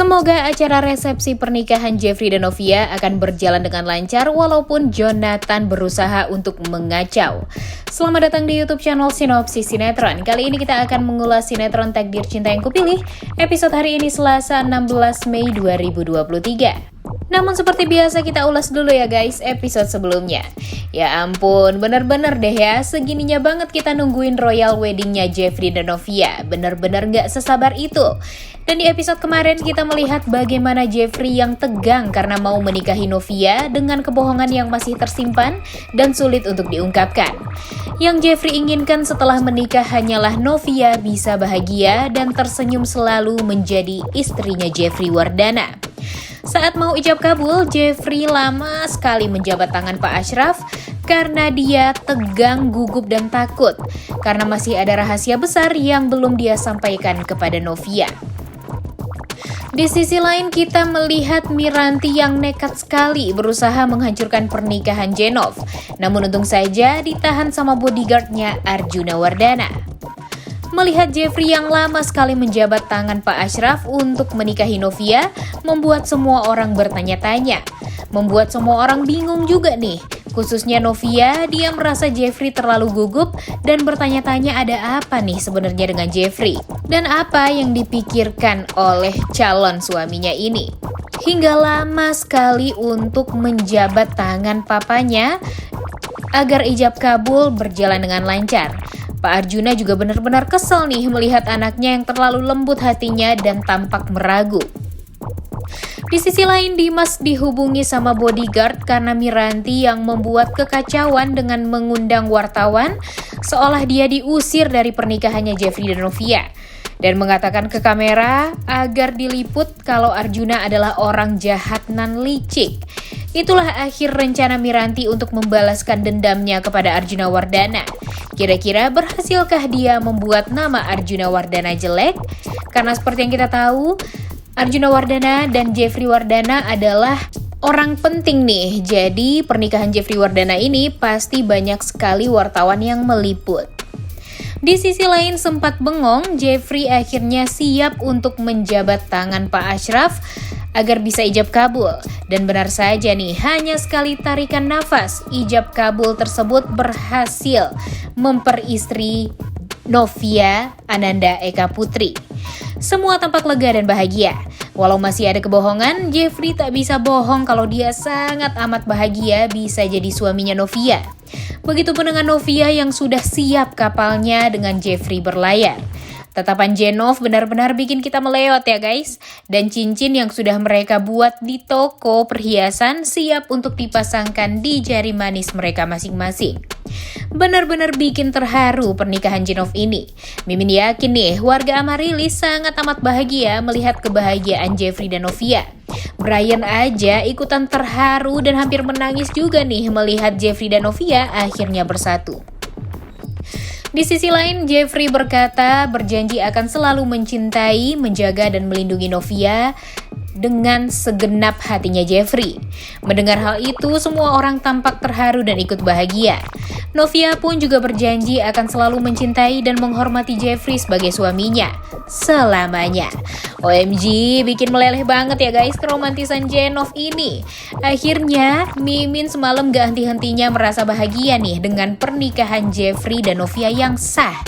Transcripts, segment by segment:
Semoga acara resepsi pernikahan Jeffrey dan Novia akan berjalan dengan lancar walaupun Jonathan berusaha untuk mengacau. Selamat datang di YouTube channel Sinopsis Sinetron. Kali ini kita akan mengulas sinetron Takdir Cinta Yang Kupilih, episode hari ini Selasa 16 Mei 2023. Namun seperti biasa kita ulas dulu ya guys episode sebelumnya. Ya ampun, bener-bener deh ya, segininya banget kita nungguin royal weddingnya Jeffrey dan Novia. Bener-bener gak sesabar itu. Dan di episode kemarin kita melihat bagaimana Jeffrey yang tegang karena mau menikahi Novia dengan kebohongan yang masih tersimpan dan sulit untuk diungkapkan. Yang Jeffrey inginkan setelah menikah hanyalah Novia bisa bahagia dan tersenyum selalu menjadi istrinya Jeffrey Wardana. Saat mau ijab kabul, Jeffrey lama sekali menjabat tangan Pak Ashraf karena dia tegang, gugup, dan takut karena masih ada rahasia besar yang belum dia sampaikan kepada Novia. Di sisi lain kita melihat Miranti yang nekat sekali berusaha menghancurkan pernikahan Jenov. Namun untung saja ditahan sama bodyguardnya Arjuna Wardana. Melihat Jeffrey yang lama sekali menjabat tangan Pak Ashraf untuk menikahi Novia, membuat semua orang bertanya-tanya. Membuat semua orang bingung juga nih. Khususnya Novia, dia merasa Jeffrey terlalu gugup dan bertanya-tanya ada apa nih sebenarnya dengan Jeffrey. Dan apa yang dipikirkan oleh calon suaminya ini. Hingga lama sekali untuk menjabat tangan papanya agar ijab kabul berjalan dengan lancar. Pak Arjuna juga benar-benar kesel nih melihat anaknya yang terlalu lembut hatinya dan tampak meragu. Di sisi lain, Dimas dihubungi sama bodyguard karena Miranti yang membuat kekacauan dengan mengundang wartawan seolah dia diusir dari pernikahannya Jeffrey dan Novia. Dan mengatakan ke kamera agar diliput kalau Arjuna adalah orang jahat nan licik. Itulah akhir rencana Miranti untuk membalaskan dendamnya kepada Arjuna Wardana. Kira-kira berhasilkah dia membuat nama Arjuna Wardana jelek? Karena seperti yang kita tahu, Arjuna Wardana dan Jeffrey Wardana adalah orang penting nih. Jadi pernikahan Jeffrey Wardana ini pasti banyak sekali wartawan yang meliput. Di sisi lain sempat bengong, Jeffrey akhirnya siap untuk menjabat tangan Pak Ashraf agar bisa ijab kabul. Dan benar saja nih, hanya sekali tarikan nafas, ijab kabul tersebut berhasil memperistri Novia Ananda Eka Putri. Semua tampak lega dan bahagia. Walau masih ada kebohongan, Jeffrey tak bisa bohong kalau dia sangat amat bahagia bisa jadi suaminya Novia. Begitupun dengan Novia yang sudah siap kapalnya dengan Jeffrey berlayar. Tatapan Jenov benar-benar bikin kita meleot ya guys. Dan cincin yang sudah mereka buat di toko perhiasan siap untuk dipasangkan di jari manis mereka masing-masing. Benar-benar bikin terharu pernikahan Jenov ini. Mimin yakin nih warga Amaryllis sangat amat bahagia melihat kebahagiaan Jeffrey dan Novia. Brian aja ikutan terharu dan hampir menangis juga nih melihat Jeffrey dan Novia akhirnya bersatu. Di sisi lain, Jeffrey berjanji akan selalu mencintai, menjaga, dan melindungi Novia dengan segenap hatinya Jeffrey. Mendengar hal itu, semua orang tampak terharu dan ikut bahagia. Novia pun juga berjanji akan selalu mencintai dan menghormati Jeffrey sebagai suaminya selamanya. OMG, bikin meleleh banget ya guys keromantisan Jenov ini. Akhirnya, Mimin semalam gak henti-hentinya merasa bahagia nih dengan pernikahan Jeffrey dan Novia yang sah.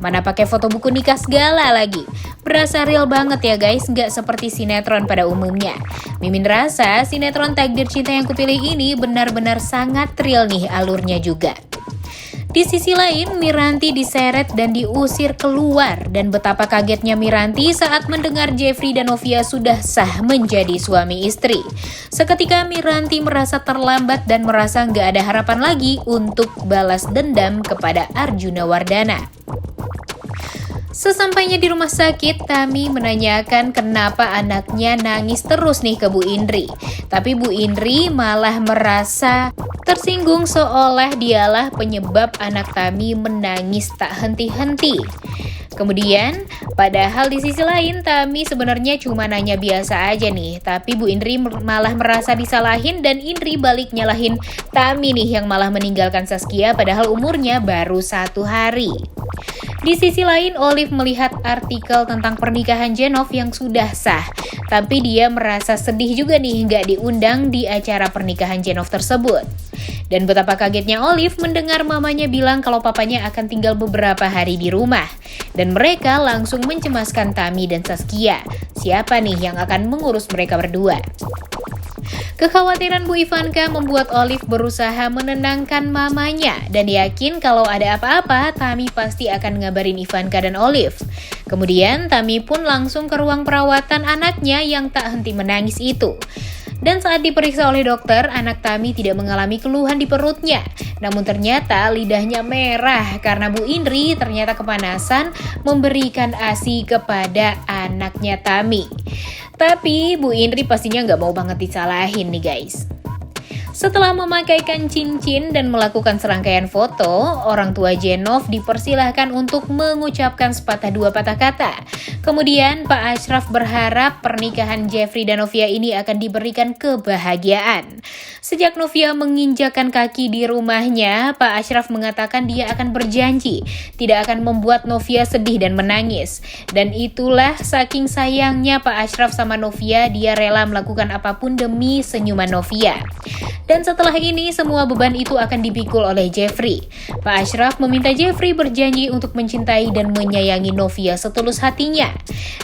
Mana pakai foto buku nikah segala lagi. Berasa real banget ya guys, gak seperti sinetron pada umumnya. Mimin rasa sinetron Takdir Cinta Yang Kupilih ini benar-benar sangat real nih alurnya juga. Di sisi lain, Miranti diseret dan diusir keluar. Dan betapa kagetnya Miranti saat mendengar Jeffrey dan Novia sudah sah menjadi suami istri. Seketika Miranti merasa terlambat dan merasa nggak ada harapan lagi untuk balas dendam kepada Arjuna Wardana. Sesampainya di rumah sakit, Tami menanyakan kenapa anaknya nangis terus nih ke Bu Indri. Tapi Bu Indri malah merasa tersinggung seolah dialah penyebab anak Tami menangis tak henti-henti. Kemudian, padahal di sisi lain Tami sebenarnya cuma nanya biasa aja nih. Tapi Bu Indri malah merasa disalahin dan Indri balik nyalahin Tami nih yang malah meninggalkan Saskia padahal umurnya baru 1 hari. Di sisi lain, Olive melihat artikel tentang pernikahan Jenov yang sudah sah. Tapi dia merasa sedih juga nih nggak diundang di acara pernikahan Jenov tersebut. Dan betapa kagetnya Olive mendengar mamanya bilang kalau papanya akan tinggal beberapa hari di rumah. Dan mereka langsung mencemaskan Tami dan Saskia. Siapa nih yang akan mengurus mereka berdua? Kekhawatiran Bu Ivanka membuat Olive berusaha menenangkan mamanya dan yakin kalau ada apa-apa, Tami pasti akan ngabarin Ivanka dan Olive. Kemudian Tami pun langsung ke ruang perawatan anaknya yang tak henti menangis itu. Dan saat diperiksa oleh dokter, anak Tami tidak mengalami keluhan di perutnya. Namun ternyata lidahnya merah karena Bu Indri ternyata kepanasan memberikan ASI kepada anaknya Tami. Tapi Bu Indri pastinya nggak mau banget disalahin nih guys. Setelah memakaikan cincin dan melakukan serangkaian foto, orang tua Jenov dipersilahkan untuk mengucapkan sepatah dua patah kata. Kemudian Pak Ashraf berharap pernikahan Jeffrey dan Novia ini akan diberikan kebahagiaan. Sejak Novia menginjakan kaki di rumahnya, Pak Ashraf mengatakan dia akan berjanji tidak akan membuat Novia sedih dan menangis. Dan itulah saking sayangnya Pak Ashraf sama Novia, dia rela melakukan apapun demi senyuman Novia. Dan setelah ini semua beban itu akan dipikul oleh Jeffrey. Pak Ashraf meminta Jeffrey berjanji untuk mencintai dan menyayangi Novia setulus hatinya.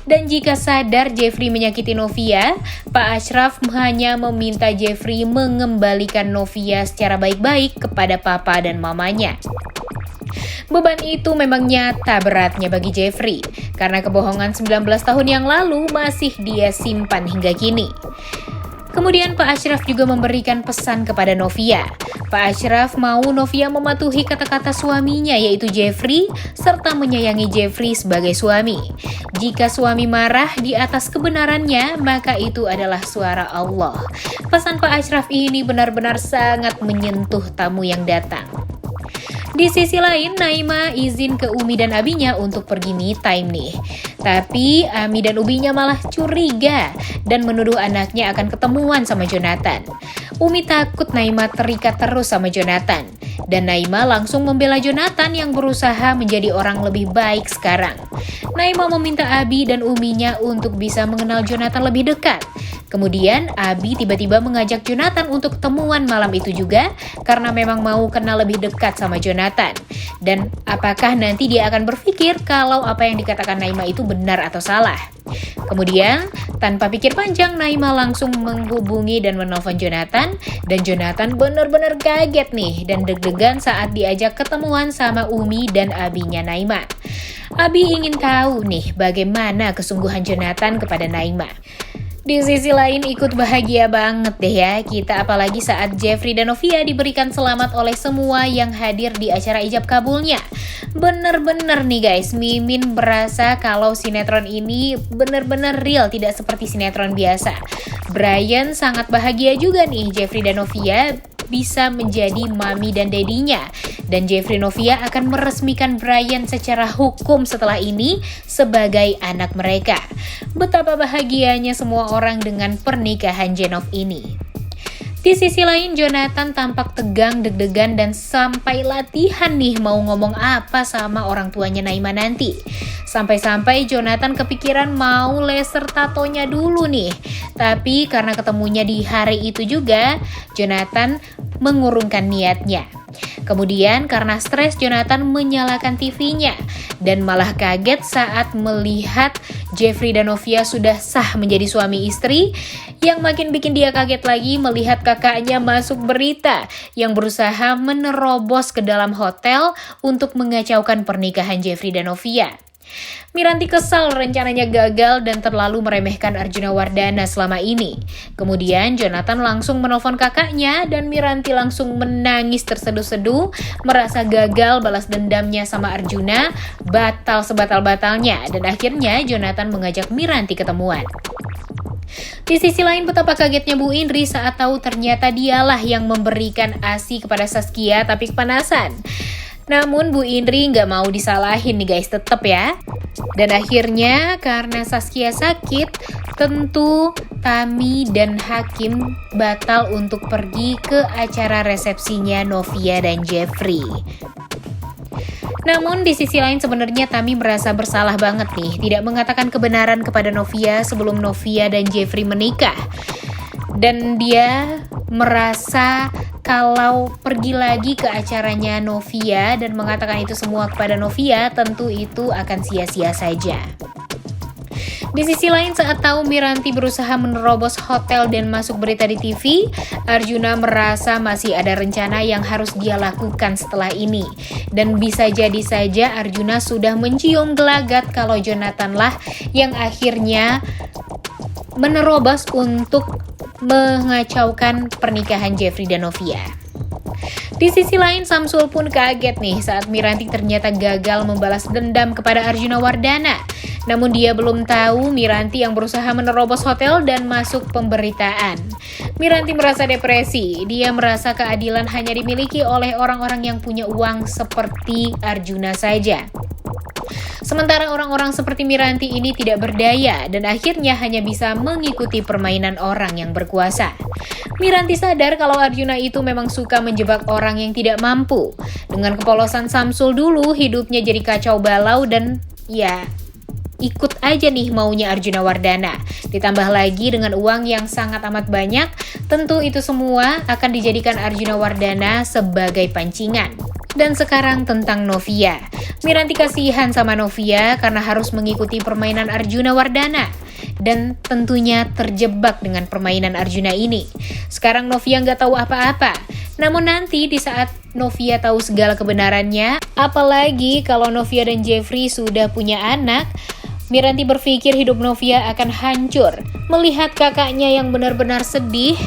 Dan jika sadar Jeffrey menyakiti Novia, Pak Ashraf hanya meminta Jeffrey mengembalikan Novia secara baik-baik kepada papa dan mamanya. Beban itu memang nyata beratnya bagi Jeffrey, karena kebohongan 19 tahun yang lalu masih dia simpan hingga kini. Kemudian Pak Ashraf juga memberikan pesan kepada Novia. Pak Ashraf mau Novia mematuhi kata-kata suaminya yaitu Jeffrey, serta menyayangi Jeffrey sebagai suami. Jika suami marah di atas kebenarannya, maka itu adalah suara Allah. Pesan Pak Ashraf ini benar-benar sangat menyentuh tamu yang datang. Di sisi lain, Naima izin ke Umi dan Abinya untuk pergi me time nih. Tapi Ami dan Uminya malah curiga dan menuduh anaknya akan ketemuan sama Jonathan. Umi takut Naima terikat terus sama Jonathan. Dan Naima langsung membela Jonathan yang berusaha menjadi orang lebih baik sekarang. Naima meminta Abi dan Uminya untuk bisa mengenal Jonathan lebih dekat. Kemudian Abi tiba-tiba mengajak Jonathan untuk ketemuan malam itu juga karena memang mau kenal lebih dekat sama Jonathan. Dan apakah nanti dia akan berpikir kalau apa yang dikatakan Naima itu benar atau salah? Kemudian tanpa pikir panjang Naima langsung menghubungi dan menelpon Jonathan. Dan Jonathan benar-benar kaget nih dan deg-degan saat diajak ketemuan sama Umi dan Abinya Naima. Abi ingin tahu nih bagaimana kesungguhan Jonathan kepada Naima. Di sisi lain ikut bahagia banget deh ya kita, apalagi saat Jeffrey dan Novia diberikan selamat oleh semua yang hadir di acara ijab kabulnya. Bener-bener nih guys, Mimin berasa kalau sinetron ini bener-bener real, tidak seperti sinetron biasa. Brian sangat bahagia juga nih Jeffrey dan Novia bisa menjadi mami dan dedinya. Dan Jeffrey Novia akan meresmikan Brian secara hukum setelah ini sebagai anak mereka. Betapa bahagianya semua orang dengan pernikahan Jenov ini. Di sisi lain, Jonathan tampak tegang, deg-degan, dan sampai latihan nih mau ngomong apa sama orang tuanya Naima nanti. Sampai-sampai Jonathan kepikiran mau laser tatonya dulu nih. Tapi karena ketemunya di hari itu juga, Jonathan mengurungkan niatnya. Kemudian karena stres Jonathan menyalakan TV-nya dan malah kaget saat melihat Jeffrey dan Novia sudah sah menjadi suami istri. Yang makin bikin dia kaget lagi melihat kakaknya masuk berita yang berusaha menerobos ke dalam hotel untuk mengacaukan pernikahan Jeffrey dan Novia. Miranti kesal rencananya gagal dan terlalu meremehkan Arjuna Wardana selama ini. Kemudian Jonathan langsung menelpon kakaknya dan Miranti langsung menangis terseduh-seduh, merasa gagal balas dendamnya sama Arjuna, batal sebatal-batalnya, dan akhirnya Jonathan mengajak Miranti ketemuan. Di sisi lain betapa kagetnya Bu Indri saat tahu ternyata dialah yang memberikan ASI kepada Saskia tapi kepanasan. Namun Bu Indri nggak mau disalahin nih guys, tetep ya. Dan akhirnya karena Saskia sakit, tentu Tami dan Hakim batal untuk pergi ke acara resepsinya Novia dan Jeffrey. Namun di sisi lain sebenarnya Tami merasa bersalah banget nih, tidak mengatakan kebenaran kepada Novia sebelum Novia dan Jeffrey menikah. Dan dia merasa kalau pergi lagi ke acaranya Novia dan mengatakan itu semua kepada Novia, tentu itu akan sia-sia saja. Di sisi lain, saat tahu Miranti berusaha menerobos hotel dan masuk berita di TV, Arjuna merasa masih ada rencana yang harus dia lakukan setelah ini. Dan bisa jadi saja Arjuna sudah mencium gelagat kalau Jonathan lah yang akhirnya menerobos untuk mengacaukan pernikahan Jeffrey dan Novia. Di sisi lain, Samsul pun kaget nih saat Miranti ternyata gagal membalas dendam kepada Arjuna Wardana. Namun dia belum tahu Miranti yang berusaha menerobos hotel dan masuk pemberitaan. Miranti merasa depresi, dia merasa keadilan hanya dimiliki oleh orang-orang yang punya uang seperti Arjuna saja. Sementara orang-orang seperti Miranti ini tidak berdaya dan akhirnya hanya bisa mengikuti permainan orang yang berkuasa. Miranti sadar kalau Arjuna itu memang suka menjebak orang yang tidak mampu. Dengan kepolosan Samsul dulu, hidupnya jadi kacau balau dan ya ikut aja nih maunya Arjuna Wardana. Ditambah lagi dengan uang yang sangat amat banyak, tentu itu semua akan dijadikan Arjuna Wardana sebagai pancingan. Dan sekarang tentang Novia. Miranti kasihan sama Novia karena harus mengikuti permainan Arjuna Wardana. Dan tentunya terjebak dengan permainan Arjuna ini. Sekarang Novia nggak tahu apa-apa. Namun nanti di saat Novia tahu segala kebenarannya, apalagi kalau Novia dan Jeffrey sudah punya anak, Miranti berpikir hidup Novia akan hancur. Melihat kakaknya yang benar-benar sedih,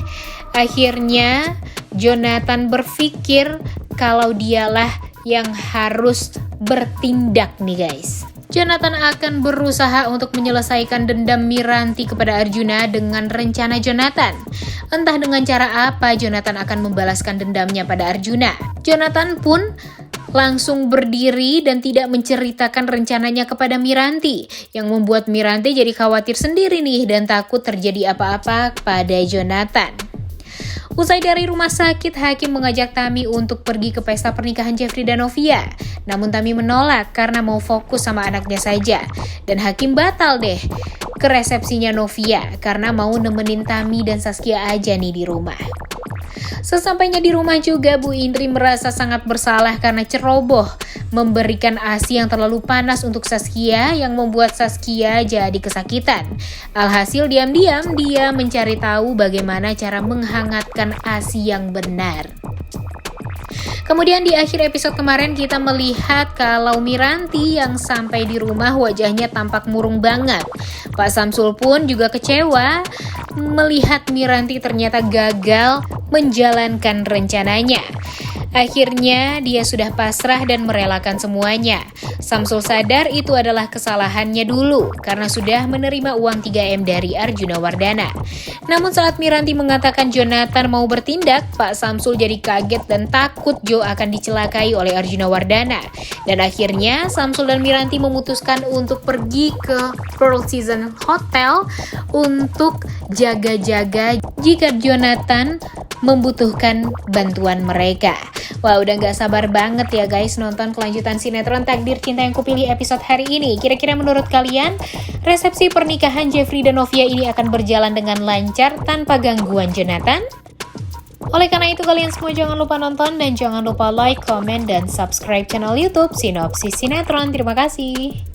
akhirnya Jonathan berpikir kalau dialah yang harus bertindak nih guys. Jonathan akan berusaha untuk menyelesaikan dendam Miranti kepada Arjuna dengan rencana Jonathan. Entah dengan cara apa Jonathan akan membalaskan dendamnya pada Arjuna. Jonathan pun langsung berdiri dan tidak menceritakan rencananya kepada Miranti, yang membuat Miranti jadi khawatir sendiri nih dan takut terjadi apa-apa pada Jonathan. Usai dari rumah sakit, Hakim mengajak Tami untuk pergi ke pesta pernikahan Jeffrey dan Novia. Namun Tami menolak karena mau fokus sama anaknya saja. Dan Hakim batal deh ke resepsinya Novia karena mau nemenin Tami dan Saskia aja nih di rumah. Sesampainya di rumah juga, Bu Indri merasa sangat bersalah karena ceroboh memberikan ASI yang terlalu panas untuk Saskia yang membuat Saskia jadi kesakitan. Alhasil diam-diam dia mencari tahu bagaimana cara menghangatkan ASI yang benar. Kemudian di akhir episode kemarin kita melihat kalau Miranti yang sampai di rumah wajahnya tampak murung banget. Pak Samsul pun juga kecewa melihat Miranti ternyata gagal menjalankan rencananya. Akhirnya dia sudah pasrah dan merelakan semuanya. Samsul sadar itu adalah kesalahannya dulu karena sudah menerima uang 3M dari Arjuna Wardana. Namun saat Miranti mengatakan Jonathan mau bertindak, Pak Samsul jadi kaget dan takut Jo akan dicelakai oleh Arjuna Wardana. Dan akhirnya Samsul dan Miranti memutuskan untuk pergi ke Pearl Season Hotel untuk jaga-jaga jika Jonathan membutuhkan bantuan mereka. Wah, udah gak sabar banget ya guys nonton kelanjutan sinetron Takdir Cinta Yang Kupilih episode hari ini. Kira-kira menurut kalian, resepsi pernikahan Jeffrey dan Novia ini akan berjalan dengan lancar tanpa gangguan Jonathan? Oleh karena itu kalian semua jangan lupa nonton dan jangan lupa like, comment, dan subscribe channel YouTube Sinopsis Sinetron. Terima kasih.